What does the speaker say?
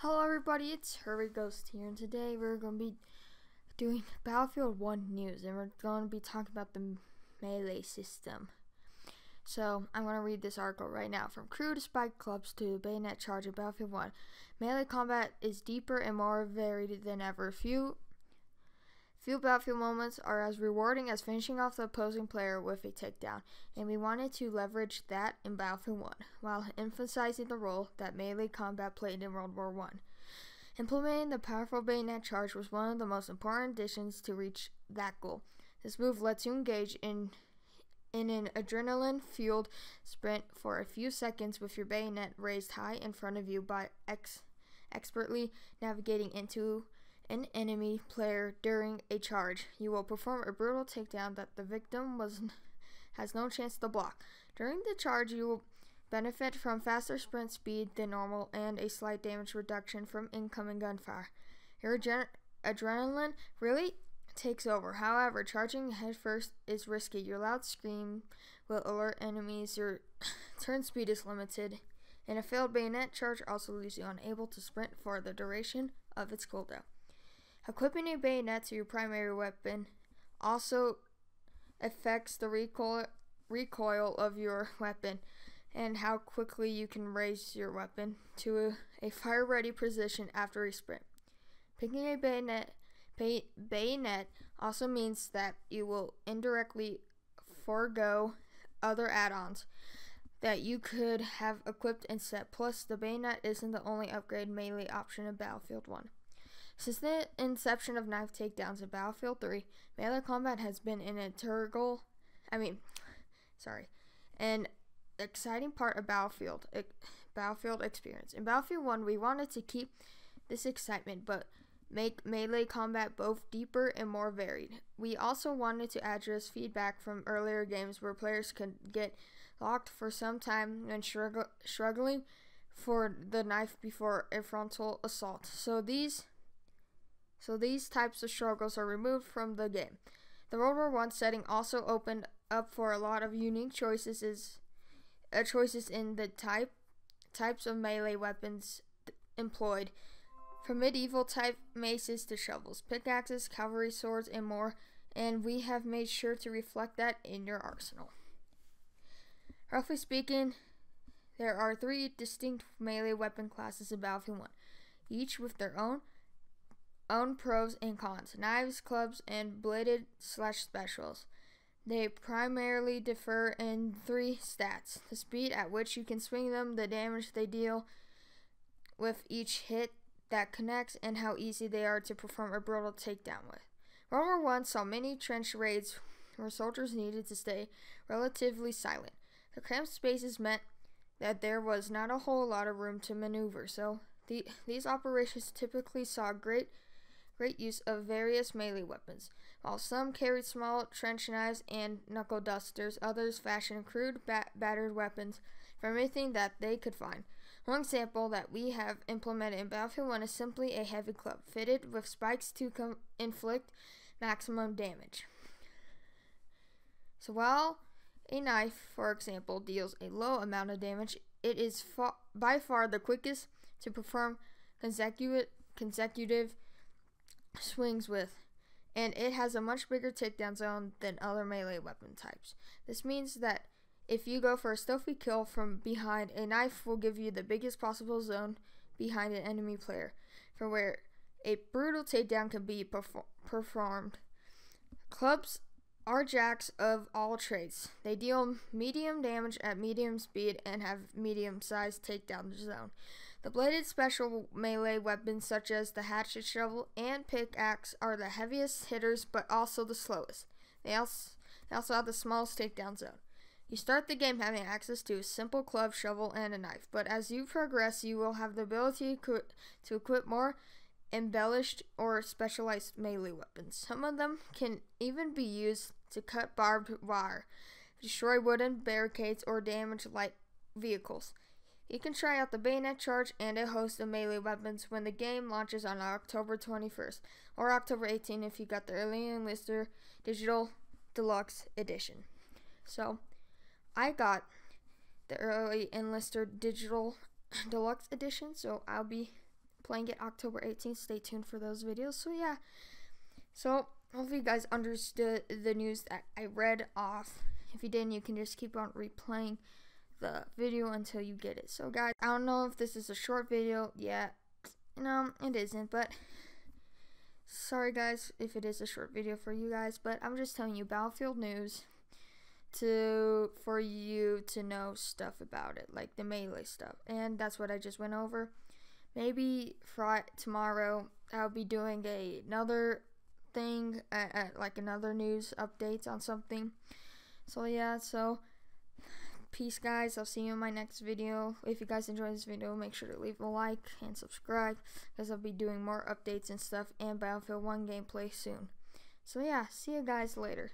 Hello everybody, it's HURRIGHOST here, and today we're going to be doing Battlefield 1 news, and we're going to be talking about the melee system. So, I'm going to read this article right now. From crew to spike clubs to bayonet charge in Battlefield 1, melee combat is deeper and more varied than ever. Few Battlefield moments are as rewarding as finishing off the opposing player with a takedown, and we wanted to leverage that in Battlefield 1, while emphasizing the role that melee combat played in World War I. Implementing the powerful bayonet charge was one of the most important additions to reach that goal. This move lets you engage in an adrenaline-fueled sprint for a few seconds with your bayonet raised high in front of you by expertly navigating into an enemy player during a charge. You will perform a brutal takedown that the victim has no chance to block. During the charge, you will benefit from faster sprint speed than normal and a slight damage reduction from incoming gunfire. Your adrenaline really takes over. However, charging headfirst is risky. Your loud scream will alert enemies. Your turn speed is limited, and a failed bayonet charge also leaves you unable to sprint for the duration of its cooldown. Equipping a bayonet to your primary weapon also affects the recoil of your weapon and how quickly you can raise your weapon to a fire-ready position after a sprint. Picking a bayonet also means that you will indirectly forego other add-ons that you could have equipped instead. Plus, the bayonet isn't the only upgrade melee option in Battlefield 1. Since the inception of knife takedowns in Battlefield 3, melee combat has been an exciting part of Battlefield experience. In Battlefield 1, we wanted to keep this excitement, but make melee combat both deeper and more varied. We also wanted to address feedback from earlier games where players could get locked for some time when struggling for the knife before a frontal assault. So these types of struggles are removed from the game. The World War I setting also opened up for a lot of unique choices in the types of melee weapons employed, from medieval type maces to shovels, pickaxes, cavalry swords, and more, and we have made sure to reflect that in your arsenal. Roughly speaking, there are 3 distinct melee weapon classes in Battlefield 1, each with their own pros and cons: knives, clubs, and bladed/specials. They primarily differ in 3 stats: the speed at which you can swing them, the damage they deal with each hit that connects, and how easy they are to perform a brutal takedown with. World War I saw many trench raids where soldiers needed to stay relatively silent. The cramped spaces meant that there was not a whole lot of room to maneuver, so these operations typically saw great use of various melee weapons. While some carried small trench knives and knuckle dusters, others fashioned crude, battered weapons from anything that they could find. One example that we have implemented in Battlefield 1 is simply a heavy club, fitted with spikes to inflict maximum damage. So while a knife, for example, deals a low amount of damage, it is by far the quickest to perform consecutive swings with, and it has a much bigger takedown zone than other melee weapon types. This means that if you go for a stealthy kill from behind, a knife will give you the biggest possible zone behind an enemy player, from where a brutal takedown can be performed. Clubs are jacks of all trades. They deal medium damage at medium speed and have medium-sized takedown zone. The bladed special melee weapons such as the hatchet, shovel, and pickaxe are the heaviest hitters but also the slowest. They also have the smallest takedown zone. You start the game having access to a simple club, shovel, and a knife, but as you progress you will have the ability to equip more embellished or specialized melee weapons. Some of them can even be used to cut barbed wire, destroy wooden barricades, or damage light vehicles. You can try out the bayonet charge and a host of melee weapons when the game launches on October 21st or October 18th if you got the Early Enlister Digital Deluxe Edition. So, I got the Early Enlister Digital Deluxe Edition, so I'll be playing it October 18th. Stay tuned for those videos. So yeah, so hopefully you guys understood the news that I read off. If you didn't, you can just keep on replaying the video until you get it. So guys, I don't know if this is a short video. Yeah, no, it isn't, but sorry guys if it is a short video for you guys, but I'm just telling you Battlefield news for you to know stuff about it, like the melee stuff, and that's what I just went over. Maybe tomorrow I'll be doing another thing, like another news updates on something. So yeah, so peace guys, I'll see you in my next video. If you guys enjoyed this video, make sure to leave a like and subscribe, because I'll be doing more updates and stuff and Battlefield 1 gameplay soon. So yeah, see you guys later.